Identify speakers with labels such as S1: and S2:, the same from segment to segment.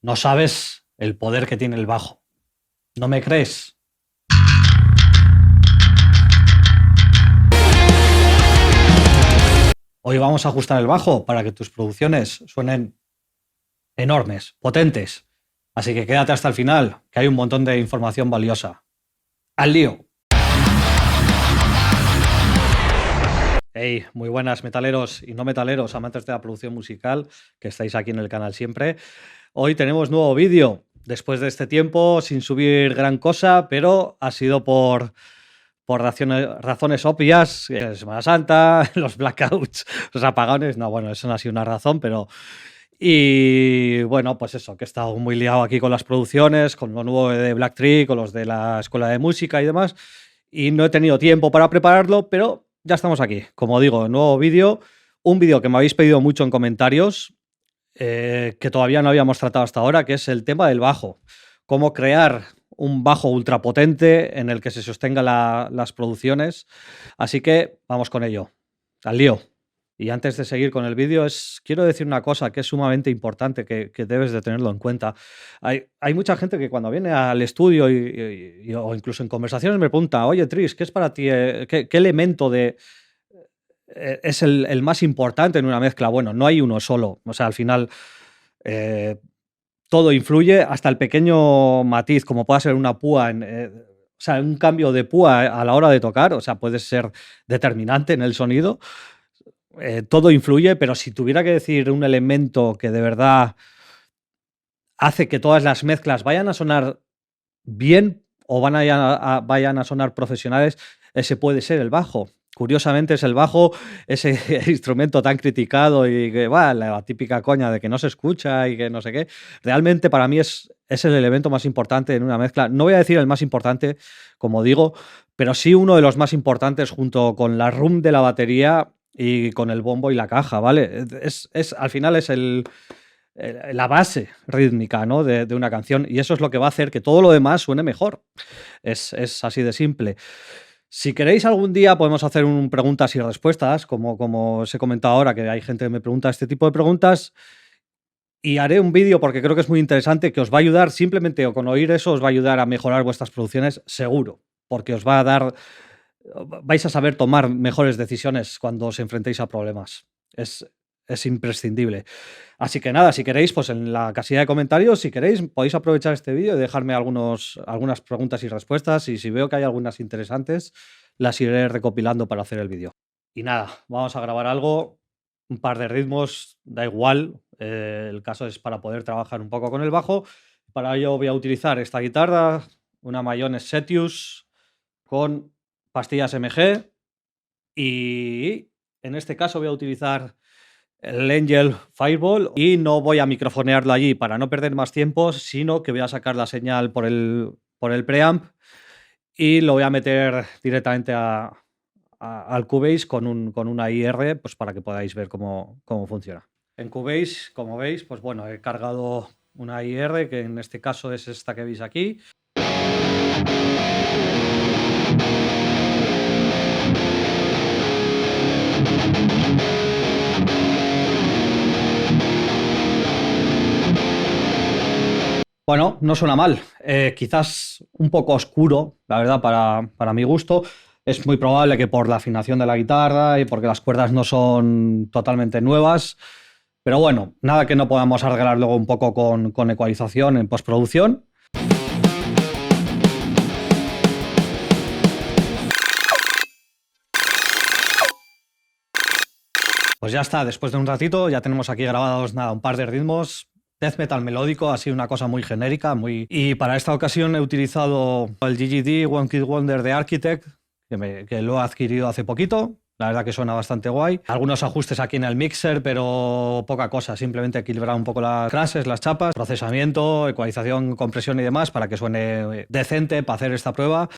S1: No sabes el poder que tiene el bajo. ¿No me crees? Hoy vamos a ajustar el bajo para que tus producciones suenen enormes, potentes. Así que quédate hasta el final, que hay un montón de información valiosa. ¡Al lío! Hey, muy buenas metaleros y no metaleros, amantes de la producción musical, que estáis aquí en el canal siempre. Hoy tenemos nuevo vídeo, después de este tiempo sin subir gran cosa, pero ha sido por razones obvias, Semana Santa, los blackouts, los apagones, no, bueno, eso no ha sido una razón, pero... Y bueno, pues eso, que he estado muy liado aquí con las producciones, con lo nuevo de Black Tree, con los de la escuela de música y demás, y no he tenido tiempo para prepararlo, pero ya estamos aquí. Como digo, nuevo vídeo, un vídeo que me habéis pedido mucho en comentarios, que todavía no habíamos tratado hasta ahora, que es el tema del bajo. Cómo crear un bajo ultra potente en el que se sostengan las producciones. Así que vamos con ello. Al lío. Y antes de seguir con el vídeo, quiero decir una cosa que es sumamente importante, que debes de tenerlo en cuenta. Hay mucha gente que cuando viene al estudio o incluso en conversaciones me pregunta, oye, Tris, ¿qué es para ti? ¿Qué elemento es el más importante en una mezcla? Bueno, no hay uno solo. O sea, al final todo influye, hasta el pequeño matiz, como pueda ser una púa, o sea, un cambio de púa a la hora de tocar, o sea, puede ser determinante en el sonido. Todo influye, pero si tuviera que decir un elemento que de verdad hace que todas las mezclas vayan a sonar bien o vayan a sonar profesionales, ese puede ser el bajo. Curiosamente es el bajo, ese instrumento tan criticado y que, la típica coña de que no se escucha y que no sé qué. Realmente para mí es el elemento más importante en una mezcla. No voy a decir el más importante, como digo, pero sí uno de los más importantes junto con la room de la batería y con el bombo y la caja, ¿vale? Al final es la base rítmica, ¿no? de una canción, y eso es lo que va a hacer que todo lo demás suene mejor. Es así de simple. Si queréis algún día podemos hacer un preguntas y respuestas, como os he comentado ahora, que hay gente que me pregunta este tipo de preguntas, y haré un vídeo porque creo que es muy interesante, que os va a ayudar simplemente, o con oír eso, os va a ayudar a mejorar vuestras producciones, seguro, porque os va a dar... vais a saber tomar mejores decisiones cuando os enfrentéis a problemas. Es imprescindible. Así que nada, si queréis, pues en la casilla de comentarios, si queréis, podéis aprovechar este vídeo y dejarme algunas preguntas y respuestas, y si veo que hay algunas interesantes, las iré recopilando para hacer el vídeo. Y nada, vamos a grabar algo, un par de ritmos, da igual, el caso es para poder trabajar un poco con el bajo. Para ello voy a utilizar esta guitarra, una Mayones Setius con pastillas MG, y en este caso voy a utilizar el Angel Fireball, y no voy a microfonearlo allí para no perder más tiempo, sino que voy a sacar la señal por el preamp y lo voy a meter directamente al Cubase con una IR, pues para que podáis ver cómo funciona. En Cubase, como veis, pues bueno, he cargado una IR, que en este caso es esta que veis aquí. Bueno, no suena mal. Quizás un poco oscuro, la verdad, para mi gusto. Es muy probable que por la afinación de la guitarra y porque las cuerdas no son totalmente nuevas. Pero bueno, nada que no podamos arreglar luego un poco con ecualización en postproducción. Pues ya está, después de un ratito ya tenemos aquí grabados nada, un par de ritmos. Death metal melódico, así una cosa muy genérica. Y para esta ocasión he utilizado el GGD One Kid Wonder de Architect, que lo he adquirido hace poquito. La verdad que suena bastante guay. Algunos ajustes aquí en el mixer, pero poca cosa. Simplemente equilibrar un poco las clases, las chapas, procesamiento, ecualización, compresión y demás para que suene decente para hacer esta prueba.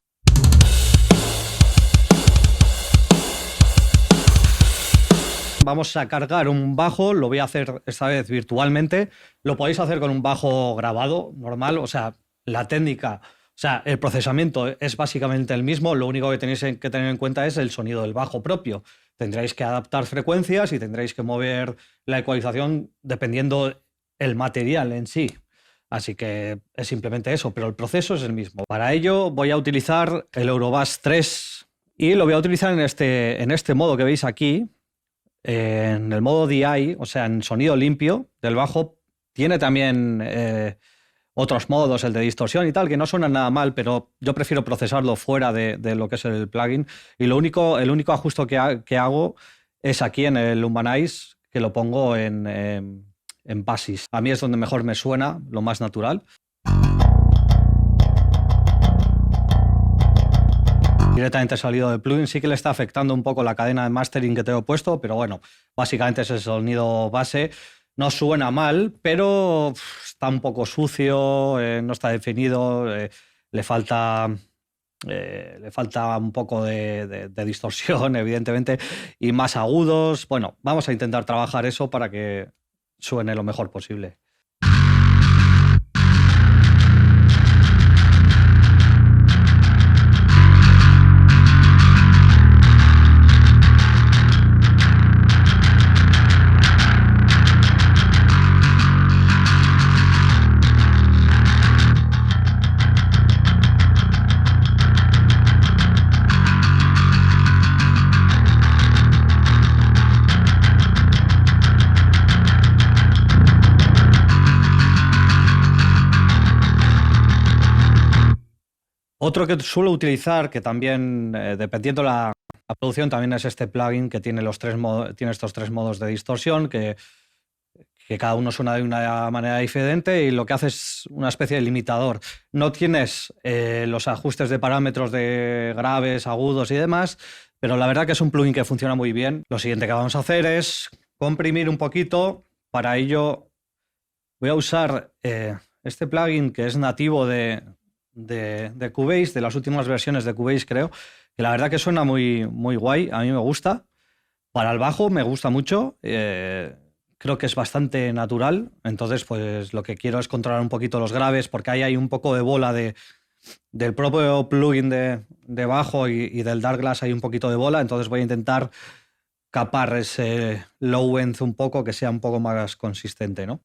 S1: Vamos a cargar un bajo, lo voy a hacer esta vez virtualmente. Lo podéis hacer con un bajo grabado normal, o sea, la técnica, o sea, el procesamiento es básicamente el mismo. Lo único que tenéis que tener en cuenta es el sonido del bajo propio. Tendréis que adaptar frecuencias y tendréis que mover la ecualización dependiendo el material en sí. Así que es simplemente eso, pero el proceso es el mismo. Para ello voy a utilizar el Eurobass 3 y lo voy a utilizar en este modo que veis aquí, en el modo DI, o sea, en sonido limpio del bajo. Tiene también otros modos, el de distorsión y tal, que no suenan nada mal, pero yo prefiero procesarlo fuera de lo que es el plugin. Y el único ajuste que hago es aquí en el Humanize, que lo pongo en Basis. A mí es donde mejor me suena, lo más natural. Directamente salido del plugin, sí que le está afectando un poco la cadena de mastering que tengo puesto, pero bueno, básicamente es el sonido base. No suena mal, pero está un poco sucio, no está definido, le falta un poco de distorsión, evidentemente, y más agudos. Bueno, vamos a intentar trabajar eso para que suene lo mejor posible. Otro que suelo utilizar, que también, dependiendo la producción, también es este plugin que tiene estos tres modos de distorsión, que cada uno suena de una manera diferente y lo que hace es una especie de limitador. No tienes los ajustes de parámetros de graves, agudos y demás, pero la verdad que es un plugin que funciona muy bien. Lo siguiente que vamos a hacer es comprimir un poquito. Para ello voy a usar este plugin que es nativo de Cubase, de las últimas versiones de Cubase, creo, que la verdad que suena muy, muy guay, a mí me gusta. Para el bajo me gusta mucho, creo que es bastante natural, entonces pues lo que quiero es controlar un poquito los graves, porque ahí hay un poco de bola del propio plugin de bajo y del Dark Glass hay un poquito de bola, entonces voy a intentar capar ese low end un poco, que sea un poco más consistente, ¿no?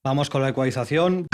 S1: Vamos con la ecualización.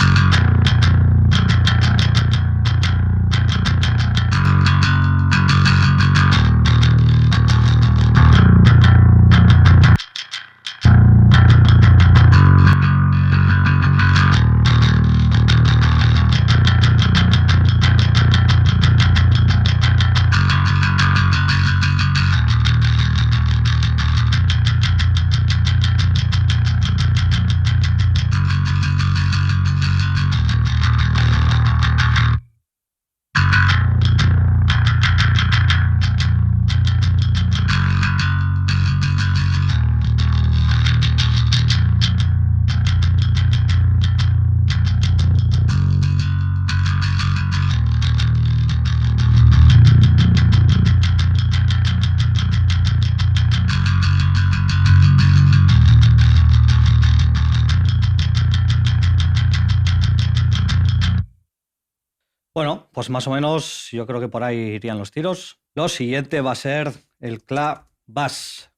S1: Bueno, pues más o menos yo creo que por ahí irían los tiros. Lo siguiente va a ser el CLA Bass.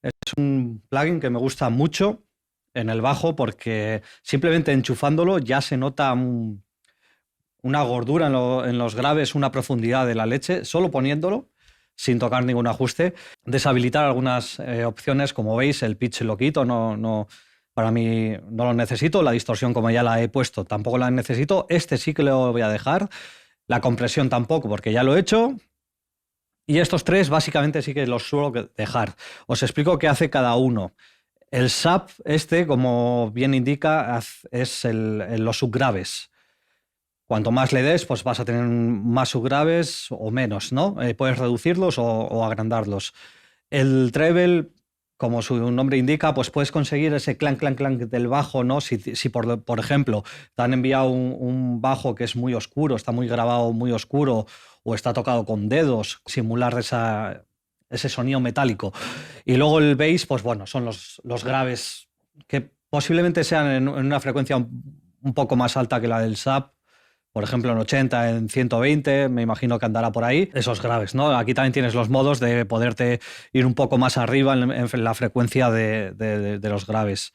S1: Es un plugin que me gusta mucho en el bajo porque simplemente enchufándolo ya se nota una gordura en los graves, una profundidad de la leche, solo poniéndolo, sin tocar ningún ajuste. Deshabilitar algunas opciones, como veis, el pitch lo quito, para mí no lo necesito. La distorsión, como ya la he puesto, tampoco la necesito. Este sí que lo voy a dejar. La compresión tampoco, porque ya lo he hecho. Y estos tres básicamente sí que los suelo dejar. Os explico qué hace cada uno. El sub como bien indica, es los subgraves. Cuanto más le des, pues vas a tener más subgraves o menos, ¿no? Puedes reducirlos o agrandarlos. El treble como su nombre indica, pues puedes conseguir ese clan, clan, clan del bajo, ¿no? Si por ejemplo, te han enviado un bajo que es muy oscuro, está muy grabado muy oscuro, o está tocado con dedos, simular ese sonido metálico. Y luego el bass, pues bueno, son los graves, que posiblemente sean en una frecuencia un poco más alta que la del SAP, por ejemplo, en 80, en 120, me imagino que andará por ahí, esos graves, ¿no? Aquí también tienes los modos de poderte ir un poco más arriba en la frecuencia de los graves.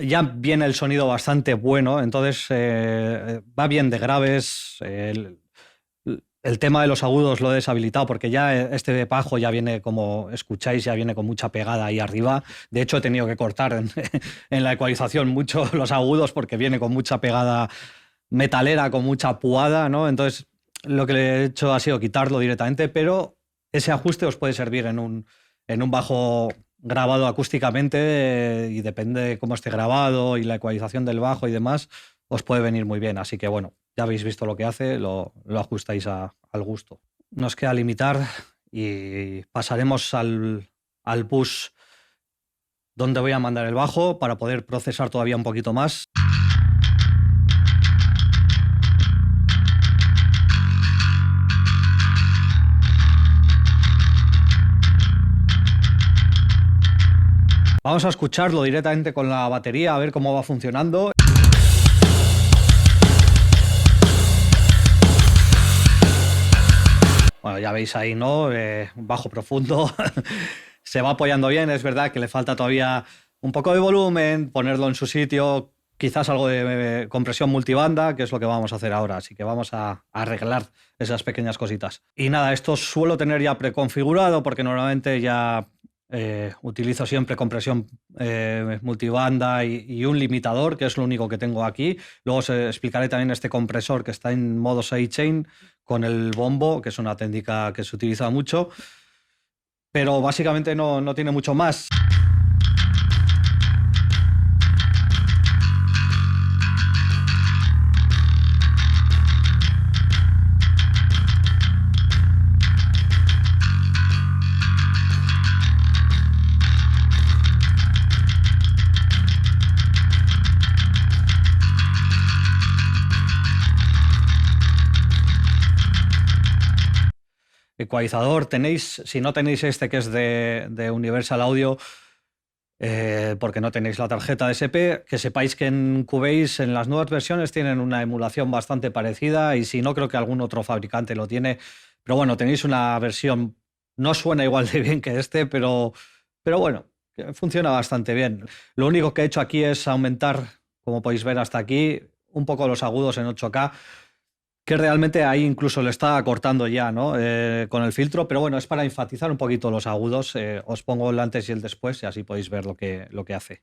S1: Ya viene el sonido bastante bueno, entonces va bien de graves. El tema de los agudos lo he deshabilitado porque ya este bajo ya viene, como escucháis, ya viene con mucha pegada ahí arriba. De hecho, he tenido que cortar en la ecualización mucho los agudos porque viene con mucha pegada metalera, con mucha puada, ¿no? Entonces, lo que le he hecho ha sido quitarlo directamente, pero ese ajuste os puede servir en un bajo grabado acústicamente y depende de cómo esté grabado y la ecualización del bajo y demás, os puede venir muy bien. Así que bueno, ya habéis visto lo que hace, lo ajustáis al gusto. Nos queda limitar y pasaremos al push donde voy a mandar el bajo para poder procesar todavía un poquito más. Vamos a escucharlo directamente con la batería, a ver cómo va funcionando. Bueno, ya veis ahí, ¿no? Bajo profundo. Se va apoyando bien, es verdad que le falta todavía un poco de volumen, ponerlo en su sitio, quizás algo de compresión multibanda, que es lo que vamos a hacer ahora. Así que vamos a arreglar esas pequeñas cositas. Y nada, esto suelo tener ya preconfigurado porque normalmente ya utilizo siempre compresión multibanda y un limitador, que es lo único que tengo aquí. Luego os explicaré también este compresor que está en modo sidechain con el bombo, que es una técnica que se utiliza mucho, pero básicamente no tiene mucho más. Ecualizador tenéis, si no tenéis este que es de Universal Audio, porque no tenéis la tarjeta de SP, que sepáis que en Cubase en las nuevas versiones tienen una emulación bastante parecida y si no creo que algún otro fabricante lo tiene, pero bueno, tenéis una versión, no suena igual de bien que este, pero bueno, que funciona bastante bien. Lo único que he hecho aquí es aumentar, como podéis ver hasta aquí, un poco los agudos en 8K, que realmente ahí incluso lo está cortando ya, ¿no? Con el filtro, pero bueno, es para enfatizar un poquito los agudos. Os pongo el antes y el después y así podéis ver lo que hace.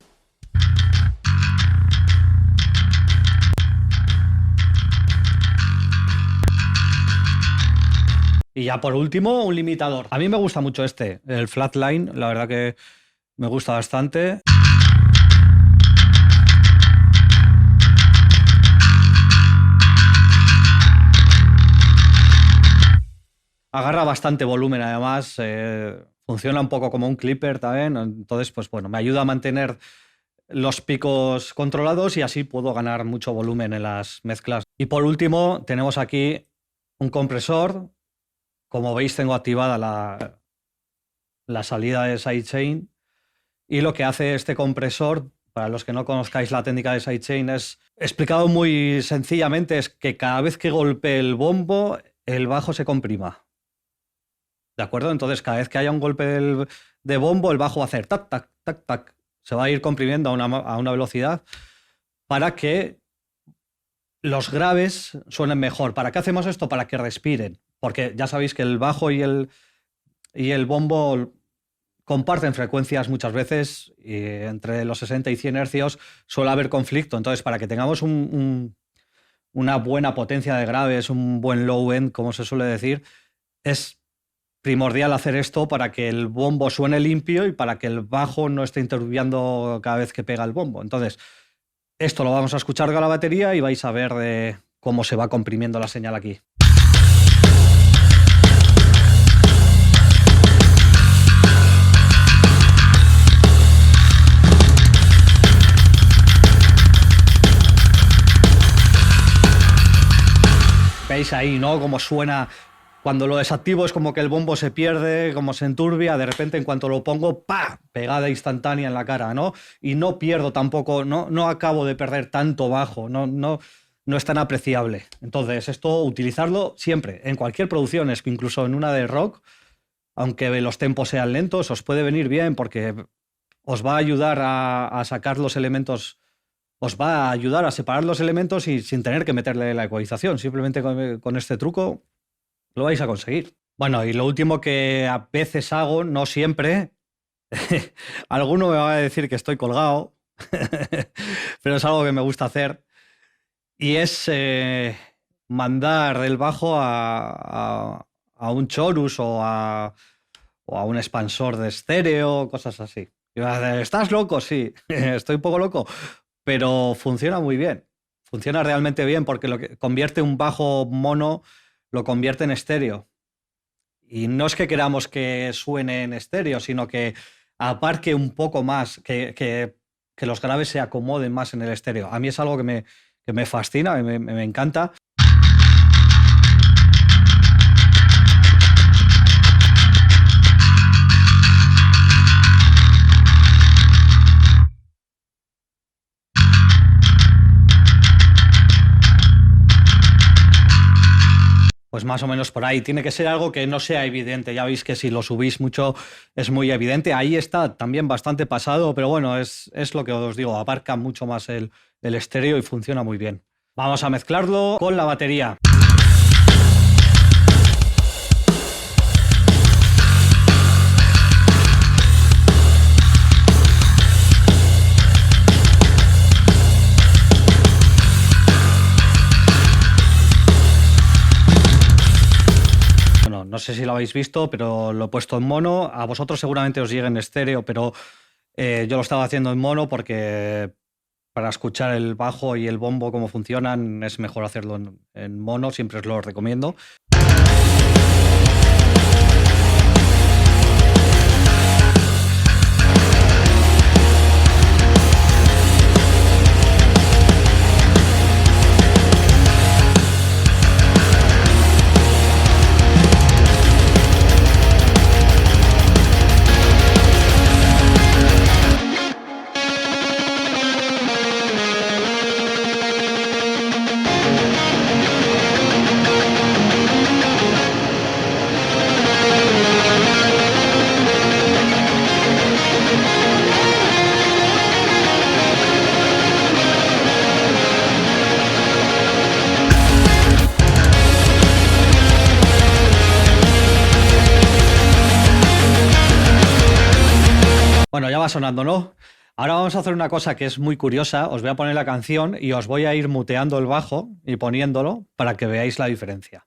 S1: Y ya por último, un limitador. A mí me gusta mucho el Flatline, la verdad que me gusta bastante. Agarra bastante volumen además, funciona un poco como un clipper también, entonces pues bueno, me ayuda a mantener los picos controlados y así puedo ganar mucho volumen en las mezclas. Y por último tenemos aquí un compresor, como veis tengo activada la salida de sidechain y lo que hace este compresor, para los que no conozcáis la técnica de sidechain, es explicado muy sencillamente, es que cada vez que golpee el bombo, el bajo se comprima. ¿De acuerdo? Entonces, cada vez que haya un golpe de bombo, el bajo va a hacer tac, tac, tac, tac. Se va a ir comprimiendo a una velocidad para que los graves suenen mejor. ¿Para qué hacemos esto? Para que respiren. Porque ya sabéis que el bajo y el bombo comparten frecuencias muchas veces y entre los 60 y 100 hercios suele haber conflicto. Entonces, para que tengamos una buena potencia de graves, un buen low end, como se suele decir, es primordial hacer esto para que el bombo suene limpio y para que el bajo no esté interrumpiendo cada vez que pega el bombo. Entonces, esto lo vamos a escuchar con la batería y vais a ver cómo se va comprimiendo la señal aquí. Veis ahí, ¿no? Cómo suena. Cuando lo desactivo es como que el bombo se pierde, como se enturbia, de repente en cuanto lo pongo, ¡pa!, pegada instantánea en la cara, ¿no? Y no pierdo tampoco, no acabo de perder tanto bajo, no es tan apreciable. Entonces, esto utilizarlo siempre, en cualquier producción, es que incluso en una de rock, aunque los tempos sean lentos, os puede venir bien porque os va a ayudar a sacar los elementos, os va a ayudar a separar los elementos y sin tener que meterle la ecualización. Simplemente con este truco lo vais a conseguir. Bueno, y lo último que a veces hago, no siempre, alguno me va a decir que estoy colgado, pero es algo que me gusta hacer, y es mandar el bajo a un chorus o a un expansor de estéreo, cosas así. Y me va a decir, ¿estás loco? Sí, estoy un poco loco, pero funciona muy bien. Funciona realmente bien porque lo que convierte un bajo mono lo convierte en estéreo. Y no es que queramos que suene en estéreo, sino que aparque un poco más, que los graves se acomoden más en el estéreo. A mí es algo que me fascina, me encanta. Pues más o menos por ahí. Tiene que ser algo que no sea evidente. Ya veis que si lo subís mucho es muy evidente. Ahí está también bastante pasado, pero bueno, es lo que os digo. Abarca mucho más el estéreo y funciona muy bien. Vamos a mezclarlo con la batería. No sé si lo habéis visto, pero lo he puesto en mono. A vosotros seguramente os llegue en estéreo, pero yo lo estaba haciendo en mono porque para escuchar el bajo y el bombo cómo funcionan es mejor hacerlo en mono, siempre os lo recomiendo. Bueno, ya va sonando, ¿no? Ahora vamos a hacer una cosa que es muy curiosa. Os voy a poner la canción y os voy a ir muteando el bajo y poniéndolo para que veáis la diferencia.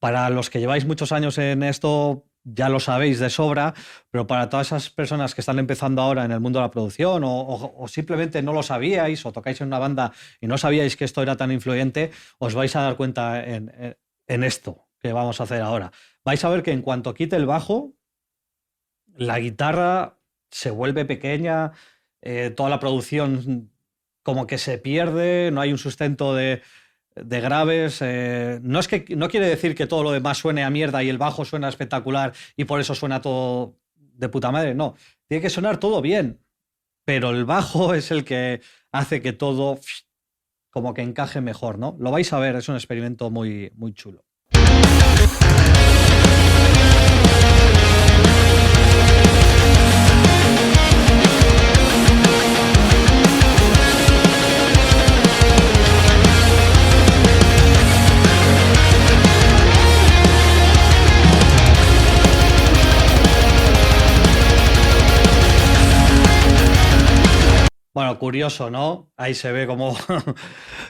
S1: Para los que lleváis muchos años en esto ya lo sabéis de sobra, pero para todas esas personas que están empezando ahora en el mundo de la producción o simplemente no lo sabíais o tocáis en una banda y no sabíais que esto era tan influyente, os vais a dar cuenta en esto que vamos a hacer ahora. Vais a ver que en cuanto quite el bajo, la guitarra se vuelve pequeña, toda la producción como que se pierde, no hay un sustento de graves. No quiere decir que todo lo demás suene a mierda y el bajo suena espectacular y por eso suena todo de puta madre, no. Tiene que sonar todo bien, pero el bajo es el que hace que todo como que encaje mejor, ¿no? Lo vais a ver, es un experimento muy, muy chulo. Bueno, curioso, ¿no? Ahí se ve cómo,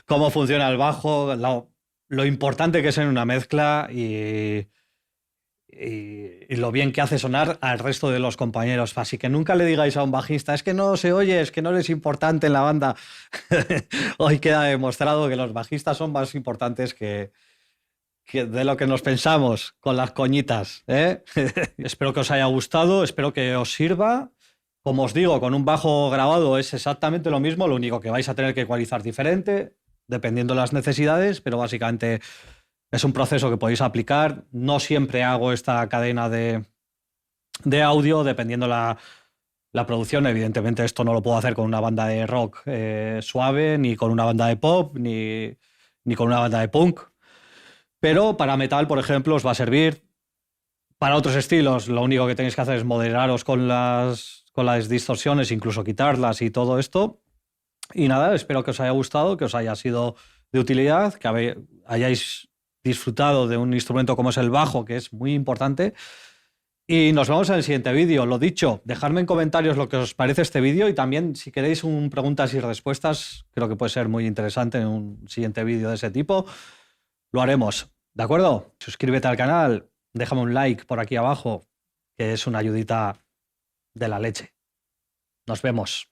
S1: cómo funciona el bajo, lo importante que es en una mezcla y lo bien que hace sonar al resto de los compañeros. Así que nunca le digáis a un bajista, es que no se oye, es que no eres importante en la banda. Hoy queda demostrado que los bajistas son más importantes que de lo que nos pensamos con las coñitas, ¿eh? Espero que os haya gustado, espero que os sirva. Como os digo, con un bajo grabado es exactamente lo mismo, lo único que vais a tener que ecualizar diferente, dependiendo de las necesidades, pero básicamente es un proceso que podéis aplicar. No siempre hago esta cadena de audio, dependiendo la producción. Evidentemente esto no lo puedo hacer con una banda de rock suave, ni con una banda de pop, ni con una banda de punk. Pero para metal, por ejemplo, os va a servir. Para otros estilos, lo único que tenéis que hacer es moderaros con las distorsiones, incluso quitarlas y todo esto. Y nada, espero que os haya gustado, que os haya sido de utilidad, que hayáis disfrutado de un instrumento como es el bajo, que es muy importante. Y nos vemos en el siguiente vídeo. Lo dicho, dejadme en comentarios lo que os parece este vídeo y también si queréis un preguntas y respuestas, creo que puede ser muy interesante en un siguiente vídeo de ese tipo. Lo haremos, ¿de acuerdo? Suscríbete al canal, déjame un like por aquí abajo, que es una ayudita de la leche. Nos vemos.